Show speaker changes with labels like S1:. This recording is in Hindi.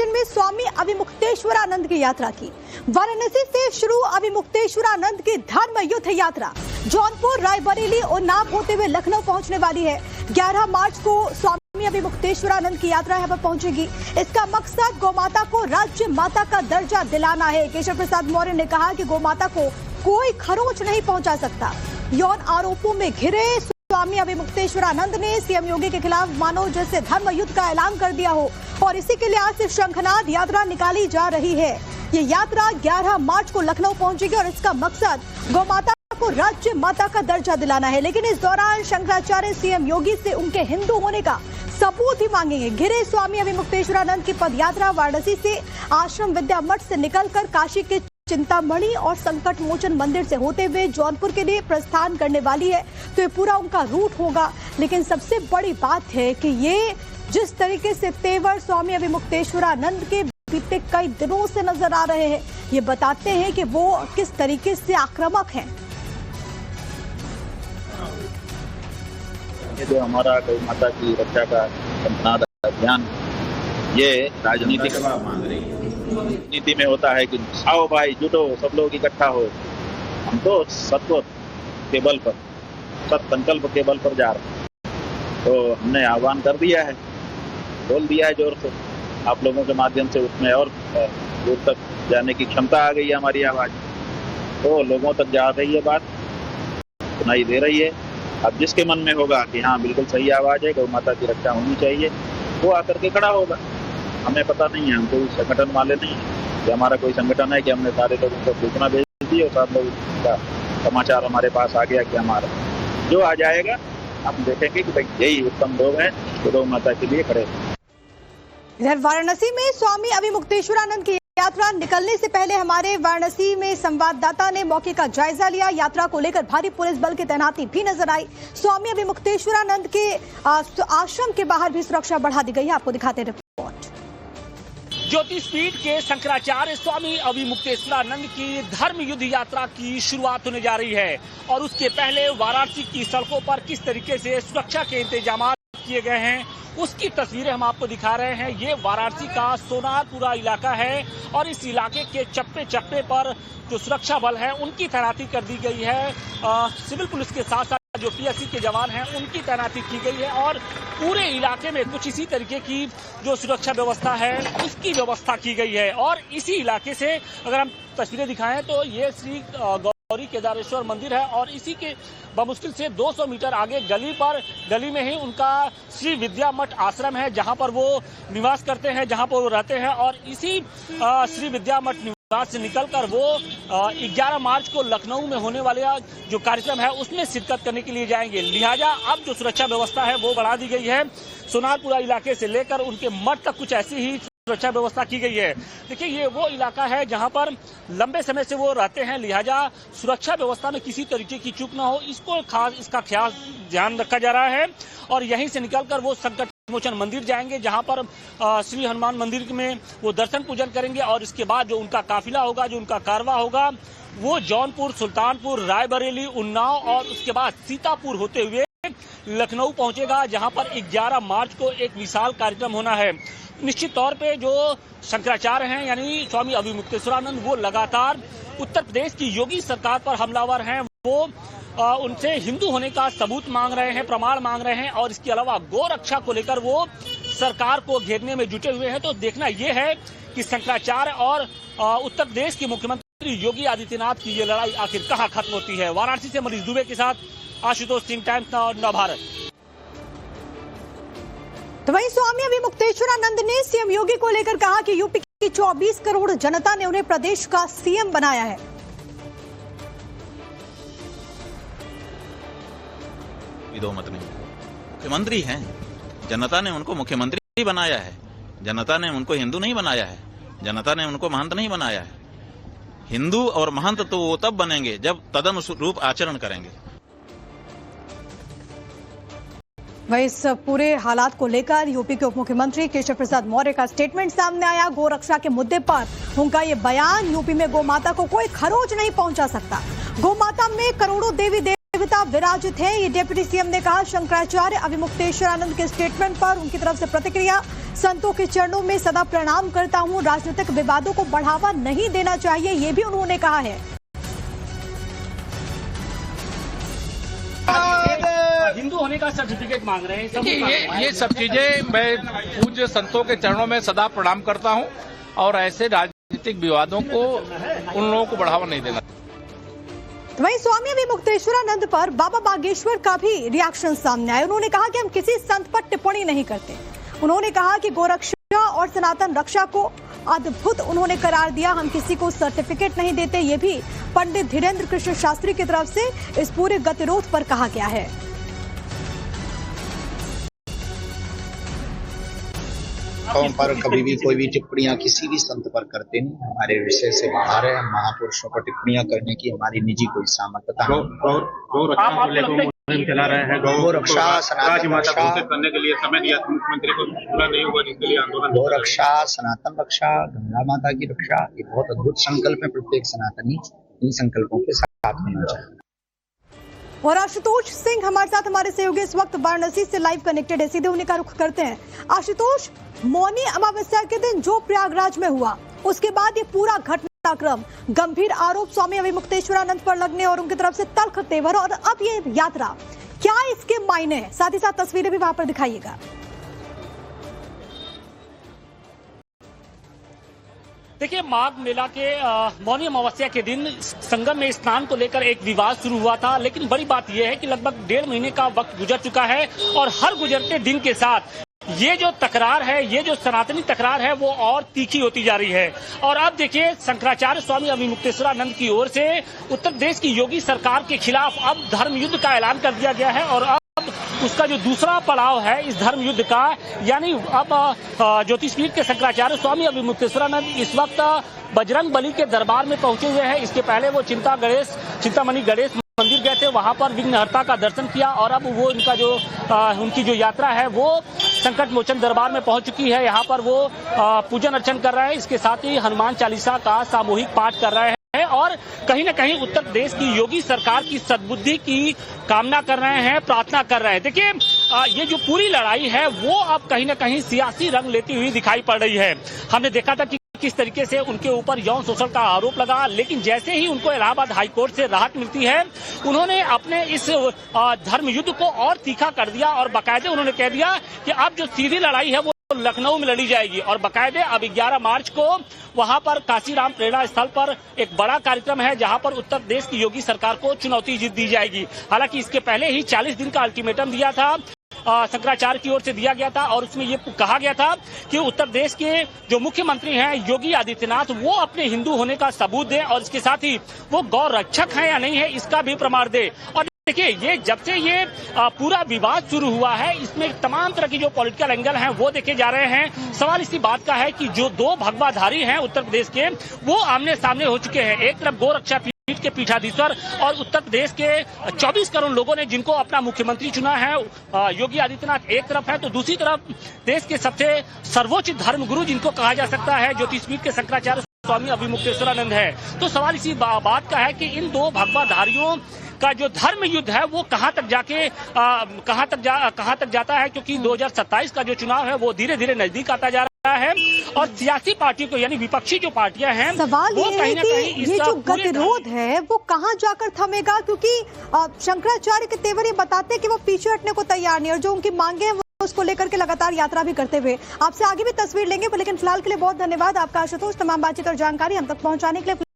S1: ट्रेन में स्वामी अविमुक्तेश्वरानंद की यात्रा की। वाराणसी से शुरू अविमुक्तेश्वरानंद की धर्म युद्ध यात्रा जौनपुर, रायबरेली, उन्नाव होते हुए लखनऊ पहुंचने वाली है। 11 मार्च को स्वामी अविमुक्तेश्वरानंद की यात्रा यहाँ पर पहुंचेगी। इसका मकसद गौमाता को राज्य माता का दर्जा दिलाना है। केशव प्रसाद मौर्य ने कहा कि गौमाता को कोई खरोंच नहीं पहुंचा सकता। यौन आरोपों में घिरे स्वामी अविमुक्तेश्वरानंद ने सीएम योगी के खिलाफ मानो जैसे धर्म युद्ध का ऐलान कर दिया हो, और इसी के लिए आज से शंखनाद यात्रा निकाली जा रही है। ये यात्रा 11 मार्च को लखनऊ पहुंचेगी और इसका मकसद गौमाता को राज्य माता का दर्जा दिलाना है। लेकिन इस दौरान शंकराचार्य सीएम योगी से उनके हिंदू होने का सबूत ही मांगेंगे। घिरे स्वामी अविमुक्तेश्वरानंद की पदयात्रा वाराणसी से आश्रम विद्या मठ से निकलकर काशी के चिंतामणि और संकट मोचन मंदिर से होते हुए जौनपुर के लिए प्रस्थान करने वाली है। तो ये पूरा उनका रूट होगा। लेकिन सबसे बड़ी बात है कि ये जिस तरीके से तेवर स्वामी अविमुक्तेश्वरानंद के बीते कई दिनों से नजर आ रहे हैं, ये बताते हैं कि वो किस तरीके से आक्रामक हैं।
S2: ये जो हमारा गौ माता की रक्षा का शंखनाद अभियान, ये राजनीति नीति में होता है कि आओ भाई जुटो, सब लोग इकट्ठा हो। हम तो सत्व के बल पर, सत संकल्प के बल पर जा रहे हैं। तो हमने आह्वान कर दिया है, बोल दिया है जोर से। आप लोगों के माध्यम से उसमें और दूर तक जाने की क्षमता आ गई है हमारी आवाज, तो लोगों तक जा रही है, बात सुनाई दे रही है। अब जिसके मन में होगा कि हाँ बिल्कुल सही आवाज है, गौ माता की रक्षा होनी चाहिए, वो आकर के खड़ा होगा। हमें पता नहीं है, हम कोई संगठन वाले नहीं है कि हमारा कोई संगठन है कि हमने सारे लोगों को सूचना भेज दी और सब लोग का समाचार हमारे पास आ गया कि हमारा जो आ जाएगा हम देखेंगे कि भाई यही उत्तम लोग हैं जो गौ माता के लिए खड़े हैं।
S1: इधर वाराणसी में स्वामी अविमुक्तेश्वरानंद की यात्रा निकलने से पहले हमारे वाराणसी में संवाददाता ने मौके का जायजा लिया। यात्रा को लेकर भारी पुलिस बल की तैनाती भी नजर आई। स्वामी अविमुक्तेश्वरानंद के आश्रम के बाहर भी सुरक्षा बढ़ा दी गई है। आपको दिखाते हैं रिपोर्ट।
S3: ज्योतिषपीठ के शंकराचार्य स्वामी अविमुक्तेश्वरानंद की धर्म युद्ध यात्रा की शुरुआत होने जा रही है, और उसके पहले वाराणसी की सड़कों पर किस तरीके से सुरक्षा के इंतजाम किए गए हैं उसकी तस्वीरें हम आपको दिखा रहे हैं। ये वाराणसी का सोनारपुरा इलाका है, और इस इलाके के चप्पे चप्पे पर जो सुरक्षा बल है उनकी तैनाती कर दी गई है। सिविल पुलिस के साथ साथ जो पीएससी के जवान हैं उनकी तैनाती की गई है, और पूरे इलाके में कुछ इसी तरीके की जो सुरक्षा व्यवस्था है उसकी व्यवस्था की गई है। और इसी इलाके से अगर हम तस्वीरें दिखाएं तो ये श्री गौरी केदारेश्वर मंदिर है, और इसी के बमुश्किल से 200 मीटर आगे गली में ही उनका श्री विद्या मठ आश्रम है, जहां पर वो निवास करते हैं, जहां पर वो रहते हैं। और इसी श्री विद्या मठ निवास से निकलकर वो 11 मार्च को लखनऊ में होने वाले जो कार्यक्रम है उसमें शिरकत करने के लिए जाएंगे। लिहाजा अब जो सुरक्षा व्यवस्था है वो बढ़ा दी गई है। सोनारपुरा इलाके से लेकर उनके मठ तक कुछ ऐसी ही सुरक्षा व्यवस्था की गई है। देखिए, ये वो इलाका है जहां पर लंबे समय से वो रहते हैं, लिहाजा सुरक्षा व्यवस्था में किसी तरीके की चूक ना हो, इसका खास ध्यान रखा जा रहा है। और यहीं से निकलकर वो संकट मोचन मंदिर जाएंगे, जहां पर श्री हनुमान मंदिर में वो दर्शन पूजन करेंगे, और इसके बाद जो उनका काफिला होगा, जो उनका कारवा होगा, वो जौनपुर, सुल्तानपुर, रायबरेली, उन्नाव और उसके बाद सीतापुर होते हुए लखनऊ पहुंचेगा, जहां पर 11 मार्च को एक विशाल कार्यक्रम होना है। निश्चित तौर पे जो शंकराचार्य हैं यानी स्वामी अविमुक्तेश्वरानंद, वो लगातार उत्तर प्रदेश की योगी सरकार पर हमलावर हैं। वो उनसे हिंदू होने का सबूत मांग रहे हैं, प्रमाण मांग रहे हैं, और इसके अलावा गौ रक्षा को लेकर वो सरकार को घेरने में जुटे हुए हैं। तो देखना यह है कि शंकराचार्य और उत्तर प्रदेश के मुख्यमंत्री योगी आदित्यनाथ की ये लड़ाई आखिर कहां खत्म होती है। वाराणसी से मनीष दुबे के साथ आशुतोष सिंह, टाइम्स नव भारत।
S1: तो वहीं स्वामी अविमुक्तेश्वरानंद ने सीएम योगी को लेकर कहा कि यूपी की 24 करोड़ जनता ने उन्हें प्रदेश का सीएम बनाया है।
S4: दो मत नहीं, मुख्यमंत्री हैं, जनता ने उनको मुख्यमंत्री बनाया है। जनता ने उनको हिंदू नहीं बनाया है, जनता ने उनको महंत नहीं बनाया है। हिंदू और महंत तो वो तब बनेंगे जब तदनुरूप आचरण करेंगे।
S1: वहीं इस पूरे हालात को लेकर यूपी के उप मुख्यमंत्री केशव प्रसाद मौर्य का स्टेटमेंट सामने आया। गौ रक्षा के मुद्दे पर उनका ये बयान, यूपी में गौ माता को कोई खरोच नहीं पहुंचा सकता। गौ माता में करोड़ों देवी देवता विराजित है, ये डिप्टी सीएम ने कहा। शंकराचार्य अविमुक्तेश्वरानंद के स्टेटमेंट पर उनकी तरफ से प्रतिक्रिया। संतों के चरणों में सदा प्रणाम करता हूं। राजनीतिक विवादों को बढ़ावा नहीं देना चाहिए, ये भी उन्होंने कहा है।
S3: हिंदू होने का सर्टिफिकेट मांग रहे हैं।
S5: ये सब चीजें मैं पूज्य संतों के चरणों में सदा प्रणाम करता हूं और ऐसे राजनीतिक विवादों को उन लोगों को बढ़ावा नहीं देना।
S1: वहीं स्वामी अभिमुक्तेश्वरानंद पर बाबा बागेश्वर का भी रिएक्शन सामने आया। उन्होंने कहा कि हम किसी संत पर टिप्पणी नहीं करते। उन्होंने कहा कि गोरक्षा और सनातन रक्षा को अद्भुत उन्होंने करार दिया। हम किसी को सर्टिफिकेट नहीं देते, ये भी पंडित धीरेन्द्र कृष्ण शास्त्री की तरफ से इस पूरे गतिरोध पर कहा गया है।
S6: पर कभी भी कोई भी टिप्पणियां किसी भी संत पर करते नहीं, हमारे विषय से बाहर है। हम महापुरुषों पर टिप्पणियां करने की हमारी निजी कोई सामर्थ्यता नहीं।
S7: चला रहे हैं
S6: गौ रक्षा सनातन रक्षा
S7: करने के लिए समय दिया था मुख्यमंत्री को, पूरा नहीं हुआ, जिसके लिए आंदोलन।
S6: गौ रक्षा, सनातन रक्षा, गंगा माता की रक्षा, ये बहुत अद्भुत संकल्प है। प्रत्येक सनातनी इन संकल्पों के साथ होना चाहिए।
S1: और आशुतोष सिंह हमारे साथ, हमारे सहयोगी इस वक्त वाराणसी से लाइव कनेक्टेड है। सीधे उन्हीं का रुख करते हैं। आशुतोष, मौनी अमावस्या के दिन जो प्रयागराज में हुआ, उसके बाद ये पूरा घटनाक्रम, गंभीर आरोप स्वामी अभिमुक्तेश्वरानंद पर लगने और उनकी तरफ से तल्ख तेवर, और अब ये यात्रा, क्या इसके मायने हैं? साथ ही साथ तस्वीरें भी वहां पर दिखाइएगा।
S3: देखिए, माघ मेला के मौनी अमावस्या के दिन संगम में स्नान को लेकर एक विवाद शुरू हुआ था, लेकिन बड़ी बात यह है कि लगभग 1.5 महीने का वक्त गुजर चुका है और हर गुजरते दिन के साथ ये जो तकरार है, ये जो सनातनी तकरार है, वो और तीखी होती जा रही है। और अब देखिए, शंकराचार्य स्वामी अभिमुक्तेश्वरानंद की ओर से उत्तर प्रदेश की योगी सरकार के खिलाफ अब धर्म युद्ध का ऐलान कर दिया गया है। और अब उसका जो दूसरा पड़ाव है इस धर्म युद्ध का, यानी अब ज्योतिषपीठ के शंकराचार्य स्वामी अभिमुक्तेश्वरानंद इस वक्त बजरंग बली के दरबार में पहुंचे हुए हैं। इसके पहले वो चिंतामणि गणेश मंदिर गए थे, वहां पर विघ्नहर्ता का दर्शन किया और अब वो उनकी जो यात्रा है वो संकट मोचन दरबार में पहुंच चुकी है। यहाँ पर वो पूजन अर्चन कर रहे हैं, इसके साथ ही हनुमान चालीसा का सामूहिक पाठ कर रहे हैं और कहीं न कहीं उत्तर प्रदेश की योगी सरकार की सद्बुद्धि की कामना कर रहे हैं, प्रार्थना कर रहे हैं। देखिए, ये जो पूरी लड़ाई है वो अब कहीं न कहीं सियासी रंग लेती हुई दिखाई पड़ रही है। हमने देखा था कि किस तरीके से उनके ऊपर यौन शोषण का आरोप लगा, लेकिन जैसे ही उनको इलाहाबाद हाईकोर्ट से राहत मिलती है, उन्होंने अपने इस धर्म युद्ध को और तीखा कर दिया और बाकायदे उन्होंने कह दिया कि अब जो सीधी लड़ाई है वो लखनऊ में लड़ी जाएगी। और बाकायदे अब 11 मार्च को वहां पर काशीराम प्रेरणा स्थल पर एक बड़ा कार्यक्रम है, जहां पर उत्तर प्रदेश की योगी सरकार को चुनौती दी जाएगी। हालांकि इसके पहले ही 40 दिन का अल्टीमेटम दिया था, शंकराचार्य की ओर से दिया गया था और उसमें ये कहा गया था कि उत्तर प्रदेश के जो मुख्यमंत्री हैं योगी आदित्यनाथ, वो अपने हिंदू होने का सबूत दें और इसके साथ ही वो गौ रक्षक हैं या नहीं है इसका भी प्रमाण दे। और देखिए, ये जब से ये पूरा विवाद शुरू हुआ है, इसमें तमाम तरह की जो पॉलिटिकल एंगल हैं वो देखे जा रहे हैं। सवाल इसी बात का है कि जो 2 भगवाधारी हैं उत्तर प्रदेश के, वो आमने सामने हो चुके हैं। एक तरफ गोरक्षा पीठ के पीठाधीश्वर और उत्तर प्रदेश के 24 करोड़ लोगों ने जिनको अपना मुख्यमंत्री चुना है, योगी आदित्यनाथ एक तरफ है, तो दूसरी तरफ देश के सबसे सर्वोच्च धर्मगुरु जिनको कहा जा सकता है ज्योतिषपीठ के शंकराचार्य स्वामी अभिमुक्तेश्वरानंद है। तो सवाल इसी बात का है कि इन 2 भगवाधारियों का जो धर्म युद्ध है वो कहां तक जाता है, क्योंकि 2027 का जो चुनाव है वो धीरे धीरे नजदीक आता जा रहा है और सियासी पार्टियों को, यानी विपक्षी जो पार्टियां हैं,
S1: सवाल ये है कि ये जो गतिरोध है वो कहां जाकर थमेगा, क्योंकि शंकराचार्य के तेवर ये बताते हैं कि वो पीछे हटने को तैयार नहीं और जो उनकी मांगे हैं उसको लेकर के लगातार यात्रा भी करते हुए। आपसे आगे भी तस्वीर लेंगे, लेकिन फिलहाल के लिए बहुत धन्यवाद आपका आशुतोष, तमाम बातचीत और जानकारी हम तक पहुंचाने के लिए।